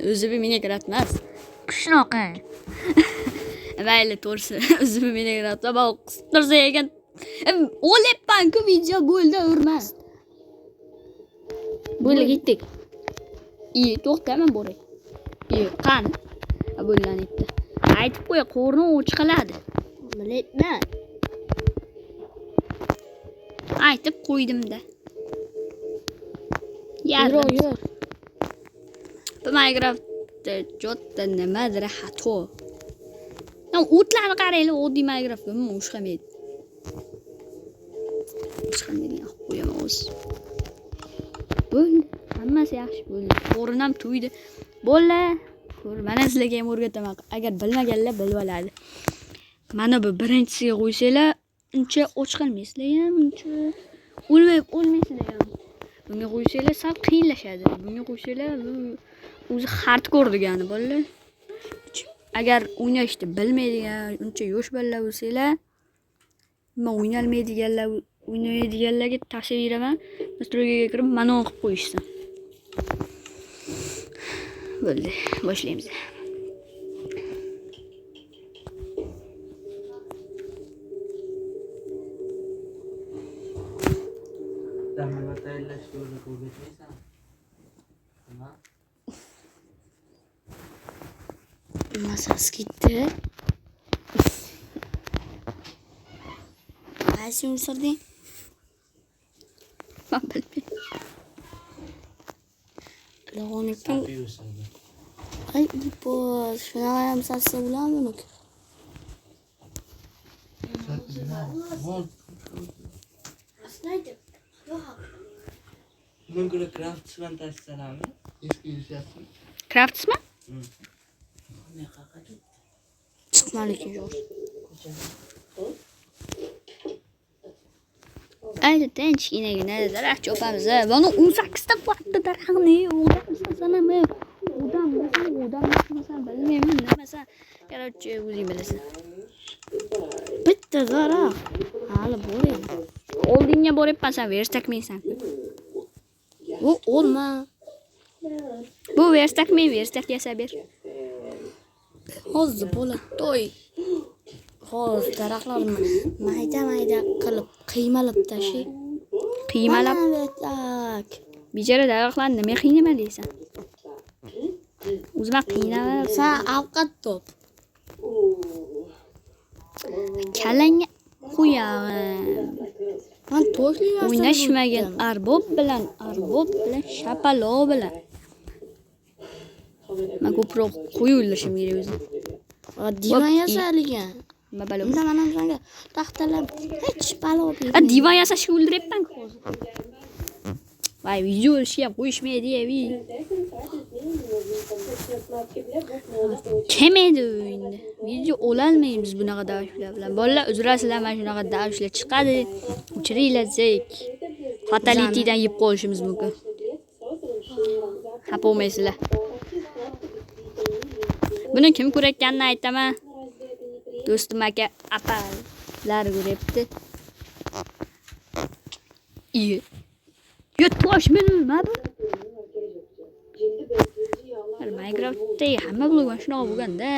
O'zi menga kiratmas. Qishloqqa. Mayli, to'g'risi. O'zi menga kiratsa, bak qistirsa ekan. O'lyapman-ku, video bo'ldi, urmas. Bo'ldi, ketdik. To'xta, men boray. Qani? Bo'llanibdi. Aytib qo'y, qo'rni o'chqiladi. Bilayman. Aytib qo'ydim-da. Yur. Bu Minecraftda jotta nimadir xato. O'tlarni qaranglar, oddiy Minecraftga o'xshamaydi. Qanday qo'yaman o'zi. Bo'ldi, hammasi yaxshi bo'ldi. Qo'rin ham to'ydi. Bo'ldi. Mana sizlarga ham o'rgataman. Agar bilmaganlar bilib oladi. Mana bu birinchisiga qo'ysanglar, uncha och qolmaysizlar ham, uncha o'lmaysizlar ham. Bunga qo'ysanglar sal qiyinlashadi. Bunga qo'ysanglar o'zi hardcore degani bolalar. Agar o'ynashni bilmaydigan, uncha yosh bolalar bo'lsanglar, nima o'ynaydiganlarga tavsiya beraman. Nastroyga kirib, mana o'qib qo'yishsin. Bo'ldi, boshlaymiz. Masas gitti. Qaysi unsurding? Ben bilmiyorum. Log'onikin. Ay, bu shunaqa ham satsa bo'ladimi? Bunun göre craftsman taşlarımı eski yüzüyorsun. Craftsman? Ne kakacı? Chiqmaligi yo'q. Ayni tinchgina daraxt chopamiz. Mana 18 ta katta daraxtni o'g'damsanami? O'g'damsan bilmayman nimasan. Короче, o'zing bilasan. Bitta daraxt. Hali bo'laydi. Oldinga boryapman, sen verstakmaysan. Bu olma. Bu verstak yasab ber. Hozir bo'ladi to'y. Hozir daraxtlarni mayda qilib qiymalab tashay. Qiymalab. Bijara daraxtlarni nima qiynama deysan? O'zim qiynama. Sen ovqat top. Kalangga qo'yam. Men to'shli O'ynashmagan arbob bilan shapalo bilan. Men ko'proq qo'y o'ylashim kerak o'zi. Divan yasalgan. Nima balo? Mana shunga taxtalar hech balo yo'q. Divan yasashga o'ldiryapman hozir. Voy, video olishga qo'yishmaydi, Kim edi endi? Video ololmaymiz bunaqa davishlar bilan. Bolalar, uzrasizlar, mana shunaqa davishlar chiqadi. O'chiringlar zek. Fatalitydan yeb qolishimiz mumkin. Xafa bo'lmaysizlar. Buni kim ko'rayotganini aytaman. Do'stim aka apalar ko'ryapti. Yo, toshmi nima bu? Minecraftda hamma bo'lgan shunaqa bo'lganda,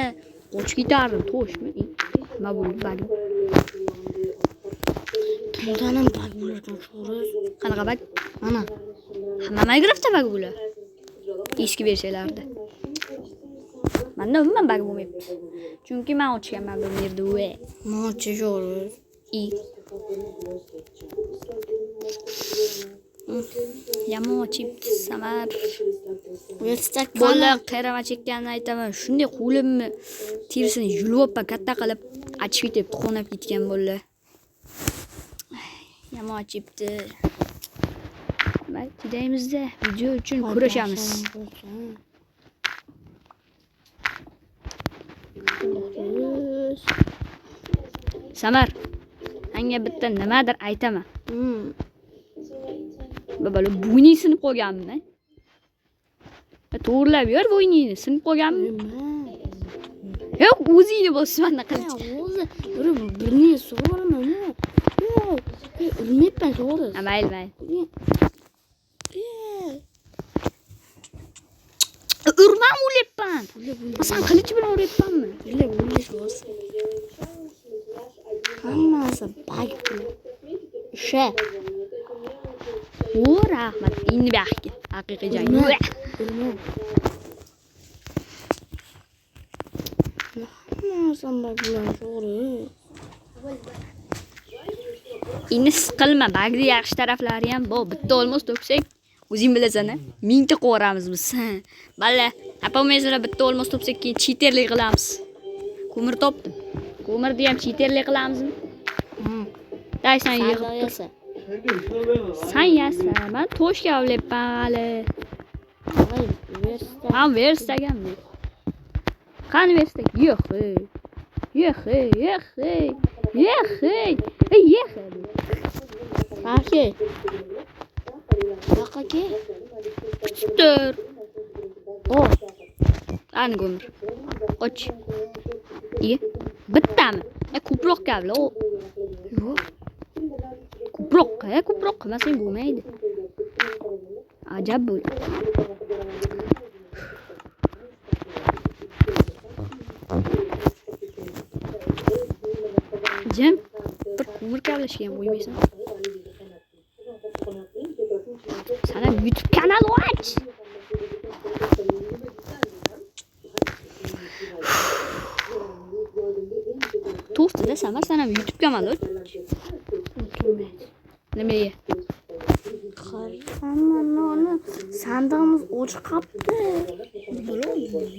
qochib ketardim, toshmi? Nima bo'ldi bari? Bundan bag bo'larkan sho'riz. Qanaqa bag? Mana. Hamma Minecraftda bag bo'lar. Eski versiyalarda. Menda umuman bag bo'lmayapti. Chunki men ochganman bu yerda u. Mochi sho'riz. Yomon chipti Samar. Verstak Bolalar qayrama chekkanini aytaman. Shunday qo'limni terisini yulib katta qilib achib ketib qonab ketgan bolalar. Yomon chipti. Videomizda video uchun kurashamiz. Samar, menga bitta nimadir aytaman. Babalo, bo'yning sinib qolganmi? To'g'rilab yor, bo'yningni sinib qolganmi? Yo'q, o'zingni bosmanda qilch. O'zi, birini so'raman. Urmayapman to'g'ri. Mayli. ko'rmam o'lyapman. Sen qilich bilan uryapsanmi? Bular o'lish bo'lsa. Hammasi bag bular. O'sha. O, rahmat. Endi bu yoqqa. Haqiqiy jang. Bilmam. Hammasi bag bilan shug'ul. Endi siqilma. Bag'ri yaxshi taraflari ham bor. Bitta olmos to'ksak, o'zing bilasan-a? 1000 ta qo'ramiz biz. Balla, apomaysizlar bitta olmos to'ksak keyin cheaterlik qilamiz. Ko'mir topdim. Ko'mirni ham cheaterlik qilamizmi? Day sen yig'ib tur. Sen yasa, men to'shga olyapman hali. Voy, versta. Men verstaganman. Qani verstak? Yo'q. Yo'q. Aka. Yo'q aka. Tur. O, Ani ko'mir. Och. Iyi. Bittami? Ko'proq kabla. yo'q. Ko'proq qilmasang bo'lmaydi. Ajab bo'ldi. Jim, bir ko'mir kavlashga ham qo'ymaysan. Sana YouTube kanal och. To'xtada Samar, sana YouTube kanal och. Nimaga? Hamma sandig'imiz ochiq qolibdi.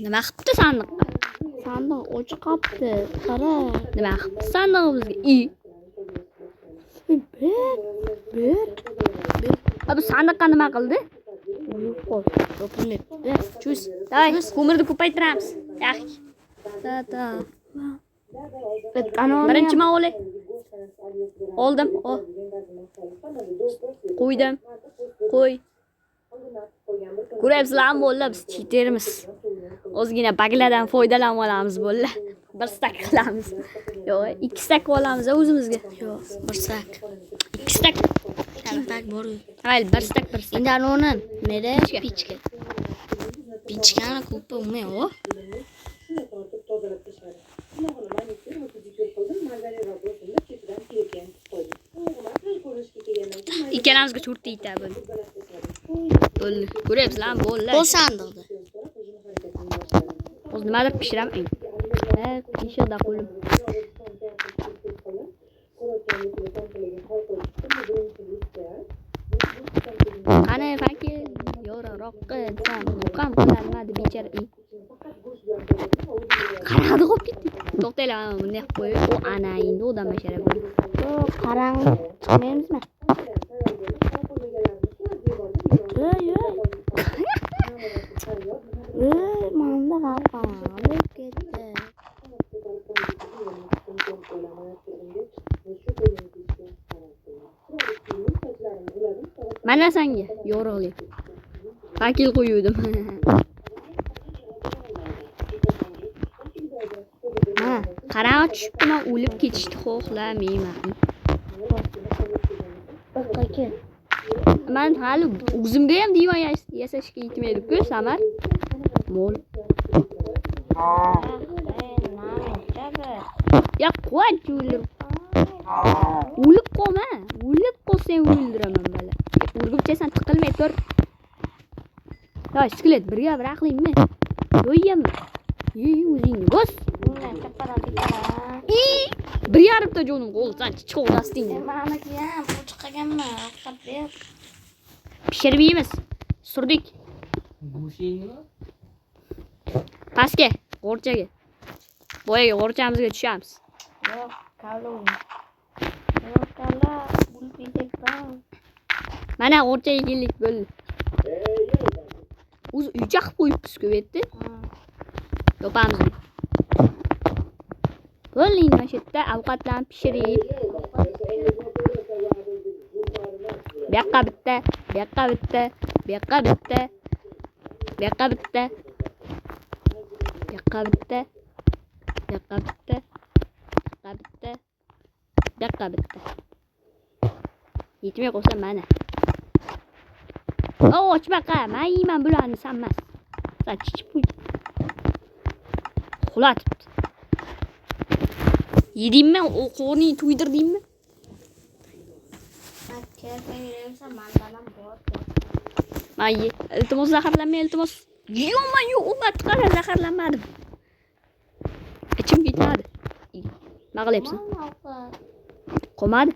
Nima qilibdi sandiqqa? Sandiq ochiq qolibdi. Qara. Nima qilibdi sandig'imizga? Bir. Bu sandiqqa nima qildi? Yo'q qo'y. Yopilmayapti. Chus. Day, ko'mirni ko'paytiramiz. Yaxshi. Ta. Birinchi men olay. Oldim. Qo'ydim. Qo'y. Ko'ryapsizlarmi bo'ldi, biz cheatermiz. Ozgina baglardan foydalanib olamiz bo'ldi. Bir stak qilamiz. Yo'q, 2 stak olamiz o'zimizga. Yo'q, bir sak. 2 stak. Bag bor. Hayır, bir stak. Endi anoni nere pichka. Pichkani ko'pa umuman o. Ikkalamizga 4 ta ita bo'ldi. Bo'ldi. Ko'ryapsizlarmi? Bo'ldi. O sandiqda. O'zi nimadir pishiraman. Pishirda qo'lim. Qani fakir, yo'roqqa desam, muqam qilarmadi bechara. Qaradi qo'yib ketdi. To'xtaylar, bunday qilib qo'yib, u ana endi odam bechara bo'ldi. Yo'q, qarang, chiqmaymizmi? Yo'q. Manda qolib ketdi. Mana senga yo'roqlik. Fakil qo'yuvdim. Ha, qarang, tushibdi, men o'lib ketishni xohlamayman. Aka. Men hali o'zimga ham divan yasashga yetmaydi-ku, Samar. Mol. Ya qo'y o'ldir. O'lib qolma. O'lib qolsang o'ldiraman bala. Urg'ubchasan tiqilmay tur. Yo'q, skelet birga bir aqlingmi? Yo'yammi? O'zingni bos. Bir yarimta jonim qo'lsan chiqib o'tasding. Meniki ham ochiq qolganman, ovqat ber. Pishirib yeymiz. Surdik. Go'shtingmi? Pastga, g'orchaga. Boyaga g'orchamizga tushamiz. Yo'q, kavlum. Yo'q, kavla, bulpidekman. Mana g'orchaga keldik bo'ldi. O'zi uycha qilib qo'yibmiz-ku bu yerda. Yopamiz. Bo'ldi, mana shu yerda ovqatlarni pishirib. Bu yoqqa bitta, bu yoqqa bitta, bu yoqqa bitta. Bu yoqqa bitta. Bu yoqqa bitta. Bu yoqqa bitta. Bu yoqqa bitta. Bu yoqqa bitta. Yetmay qolsa mana. O, ochbaqa, men yeyman bularni, sen emas. Sen çiçip uydu. Xulatibdi. Yedingmi? O qo'rningni to'ydirdingmi? Mayli. Iltimos zaharlanma, iltimos. Yo'q, o'mat qara zaharlanmadim. Ichim ketmadi. Nima qilyapsan? Qolmadi.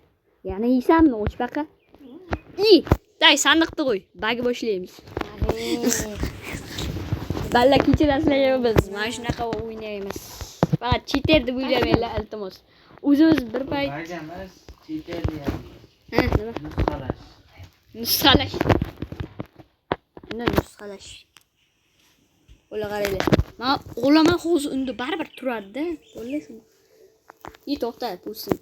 Yana yeysanmi, o'chbaqa? Day sandiqni qo'y. Bagi boshlaymiz. Balla kechirasizlar biz. Mana shunaqa o'ynaymiz. Faqat cheater deb o'ylamanglar, iltimos. O'zimiz bir payt Bagamiz cheater deyapmiz. nima? Nusxalash. Nusxalash. Nusxalash. O'la qaranglar. Men o'laman hozir unda baribir turadi-da. Bo'lasizmi? To'xta, bo'lsin.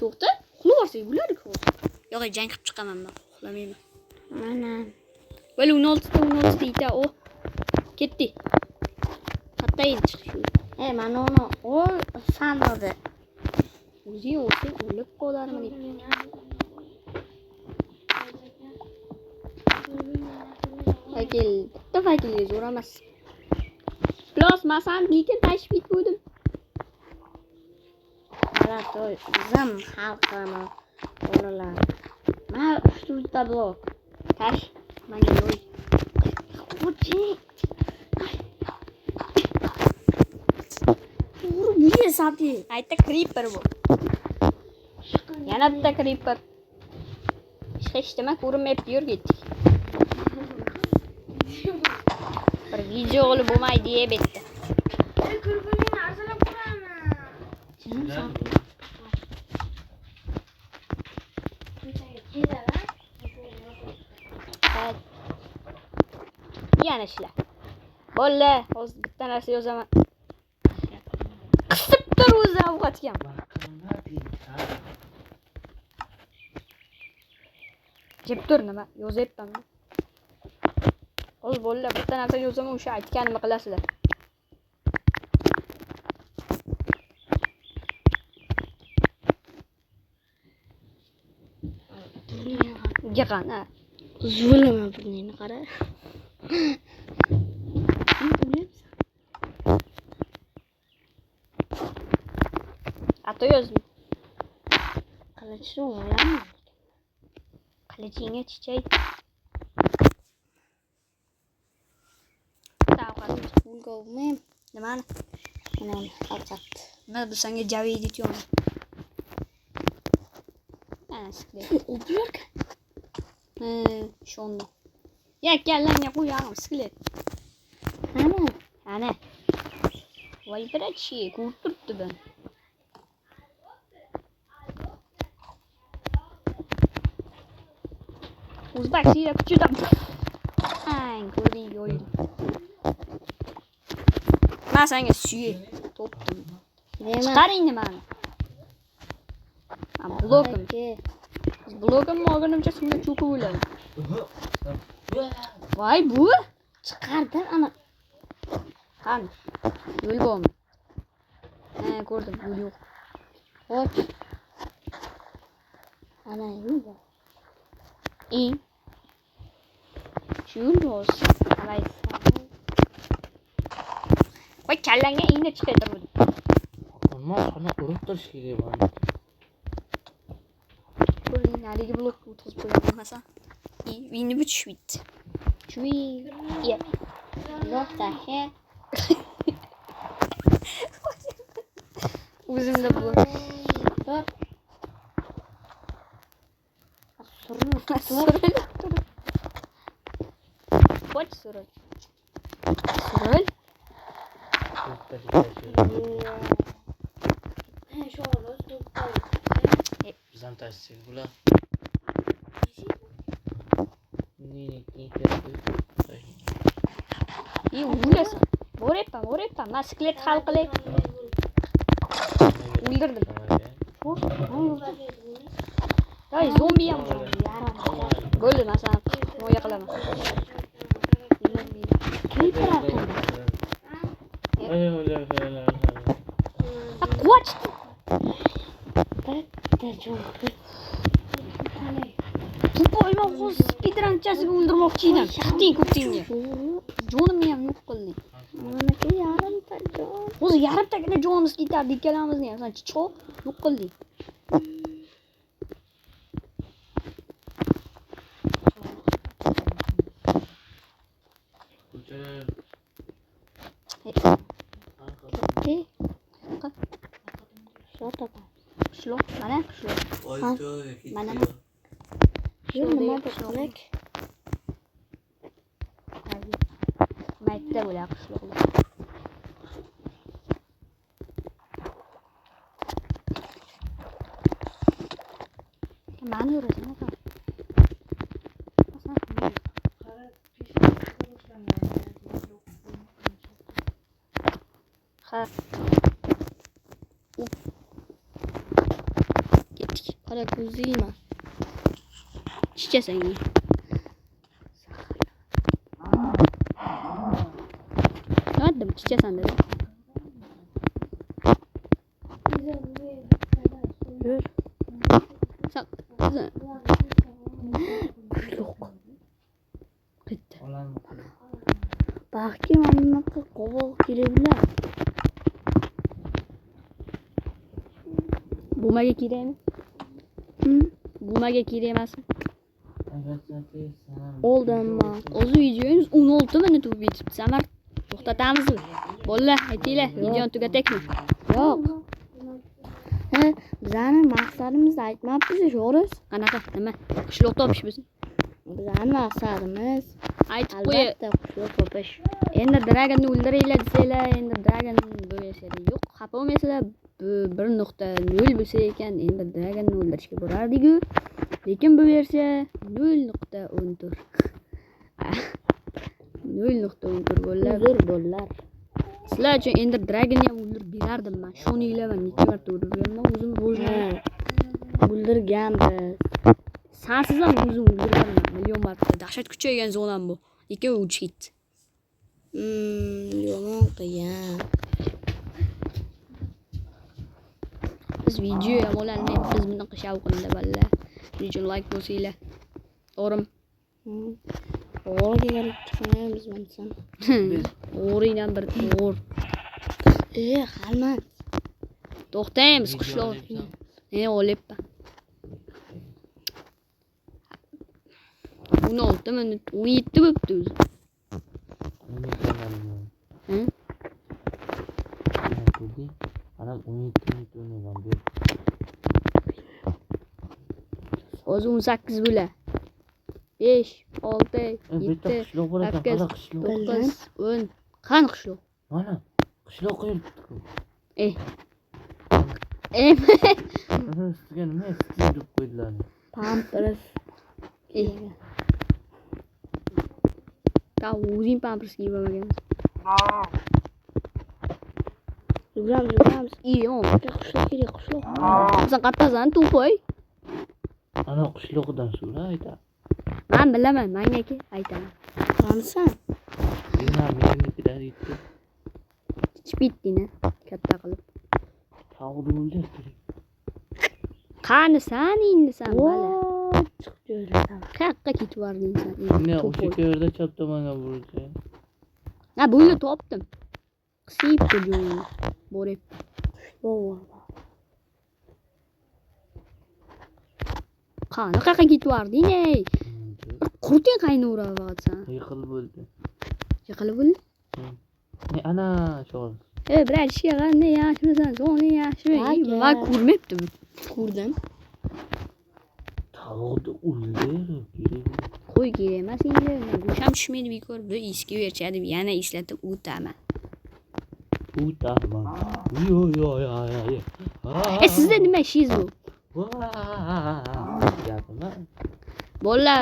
To'xta. Uxlab olsak bo'lardi hozir. Yo'q, jang qilib chiqaman men. Uxlamayman. Mana. Bo'la 16 ita o. Ketdi. Qatta edi chiqishi. Mana uni sanadi. O'zing o'lsang o'lib qolarmidi? Vakil, bitta vakilga zo'r emas. Plus masan lekin tashbih qo'ydim. Mana to'y zim xalqini o'ralar. Mana 3 ta blok. Tash. Menga yo'q. Qo'chi. Niye sati? Ayta creeper bu. Yana bitta creeper. Hech nima ko'rinmayapti, yur ketdik. Bir video olib bo'lmaydi deb aytdi. Yana ishla. Bo'lla, hozir bitta narsa yozaman. Qisib tur o'zi ovqatga. Jeb tur nima? Yozyapman. Hozir bo'lla bitta narsa yozaman, o'sha aytganimni qilasizlar. Gaqana. Zulma burnini qara. Ato yozma. Qilichni o'ylayman. Qilichingga chichay. Tavqatni Golmen. nimani? Mana alqat. Mana bu senga Java edition. Ana sikle. U bularga. Shunda. Yakkalanga qo'yamiz siklet. Ana. Voy birachi, ko'rib turibdi ben. O'zbak sira kuchida. Ko'rding o'yin. Men senga suyi topdim. Chiqaring nimani? Blogim. Blogim olganimcha shunga cho'kib o'ladi. Voy bu Chiqardim ana. qani? Yo'l bormi? Ko'rdim, yo'l yo'q. Hop. Ana yo'l bor. Shu yo'l qalay. Voy kallangga ingni chiqartirdim. Olmos xona urib turish kerak bor. Ko'rding, haligi blokni o'tkazib qo'ygan bo'lmasa. Uyni butish bitdi. Chuy. Blok tashi. O'zimda bu. Hop. Qoch suril. Suril. Bizam tashlaylik bular. O'lasan. Boryapman. Men siklet hal qilay. O'ldirdim. Voy, zombi ham bor. Bo'ldi, masalan, himoya qilaman. Qoch. Tupoyman hozir speedranchasiga o'ldirmoqchi edim. Chiqding ko'ptingga. jonimni ham yo'q qilding. Meniki yarimta jon. O'zi yarimtagina jonimiz ketardi ikkalamizni ham. Sen chiqib yo'q qilding. Qishloq topa. Qishloq, mana qishloq. Mana Yo'q, nima qilsak? Maytda bo'lar qishloqlar. Mani yurasan aka. Ha. Ketdik. Qara ko'zingmi? Chichasan. Nima chichasan dedi. Yur. Sak. Yo'q. Bitti. Balki mana qovoq kelaybilar. Bumaga kerakmi? Bumaga kerak emasmi? Oldinmi? O'zi videongiz 16 minut bo'lib ketibdi. Samar to'xtatamizmi? Bolalar, aytinglar, videoni tugataylikmi? Yo'q. Bizani maqsadimizni aytmabsiz, sho'riz. Qanaqa? Nima? Qishloq topish biz. Bizani maqsadimiz Aytib qo'y. albatta qishloq topish. Endi Dragon'ni o'ldiringlar desanglar, endi Dragon bo'lmaslar. Yo'q, xafa bo'lmaysizlar. 1.0 bo'lsa ekan, endi Dragon'ni o'ldirishga borardik-ku. Lekin bu versiya 0.14. 0.14 bo'llar. Uzr bo'llar. Sizlar uchun endi Dragon'ni ham o'ldirib berardim men. Shoninglar men necha marta o'ldirib beraman, o'zim bo'zman. O'ldirganmiz. Sensiz ham o'zim o'ldirganman million marta. Dahshat kuchaygan zonam bu. Lekin o'chib ketdi. Yomon qilgan. Biz video ham ololmaymiz. Biz bunaqa shavqinda balla. Video like bo'lsanglar. To'g'rimi? O'g'riga kelib chiqmaymiz mensan. O'g'ringdan bir o'g'ir. Qalman. To'xtaymiz qishloq. Men olyapman. 16 minut, 17 bo'libdi o'zi. Anam 17 minut o'ynagan. Hozir 18 bo'lar. 5, 6, 7, qishloq bor ekan, qara 9, 10. Qani qishloq? Mana qishloq qo'yibdi. Ustiga nima deb qo'ydilar? Pampers. Ta o'zing pampers kiyib olmaganmiz. Yuramiz. Yo'q. Qishloq kerak, qishloq. Sen qattasan, to'poy. Ana qishloqdan so'ra aytadi. Men bilaman, menga aytaman. Qanisan? Menga aytdi. Chipitdini katta qilib. Tavdi o'ldirdi. Qani san endi sen bala. Chiqib jo'rasan. Qayerga ketib bording sen? Ne o'sha yerda chap tomonga burdi. Ha, buni topdim. Qisibdi joyini. Borib. Qani qayerga ketib bording ey? Qurting qaynaverabsan. Yiqilib bo'ldi. Yiqilib bo'ldi? Ne ana sho'r. Birar ishga qanday yaxshimisan, so'ngni yaxshimi? Men ko'rmabdim. Ko'rdim. Tavuqni o'ldirib. Qo'y kerak emas endi. Go'sham tushmaydi bekor. Bu eski versiya deb yana eslatib o'taman. O'taman. Yo. Sizda nima ishingiz bu? Bolalar,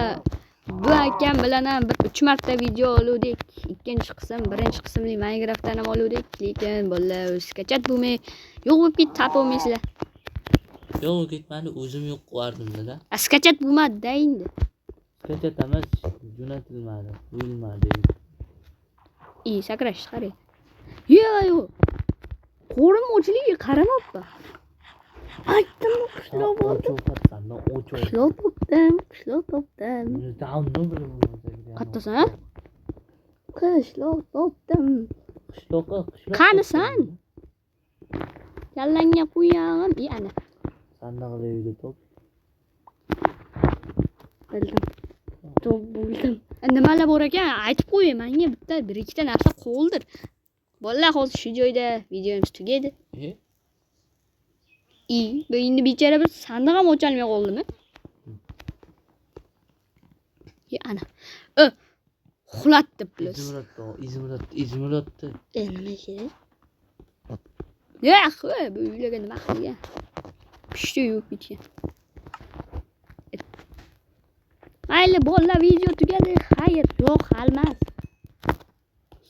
bu akam bilan ham 3 marta video oluvdik. Ikkinchi qism, birinchi qismli Minecraftdan ham oluvdik. Lekin bolalar skachat bo'lmay, yo'q bo'lib ketdi, topolmaysizlar. Yo'q ketmadi, o'zim yo'q qilardim-da. Skachat bo'lmadi-da endi. Skachat emas, jo'natilmadi, o'lmadi. Sakrash qarang. Yo'q. Qo'rim ochligiga qaramabdi. Aytdim, qishloq bo'ldi. Qishloq topdim. Downni bilib Qattasan? Qishloq topdim. Qishloqqa Qanisan? Kallangga qo'yag'im. Ana. Sandiqli uyda top. Bildim. Top bo'ldim. Nimalar bor ekan? Aytib qo'y, menga bitta bir ikkita narsa qoldir. Bolalar hozir shu joyda videomiz tugaydi. Bu endi bechara bir sandiq ham ocholmay qoldimi? Ana. Uxlatdi plus. Izmuratdi. Nima kerak? Yo'q, bu uylarga nima qilgan? Pishdi yo'q bitgan. Mayli, bolalar video tugadi. Xayr, yo'q, halmas.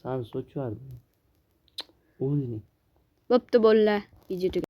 San sochvardi. O'zing. Bo'pti bolalar, video tugadi.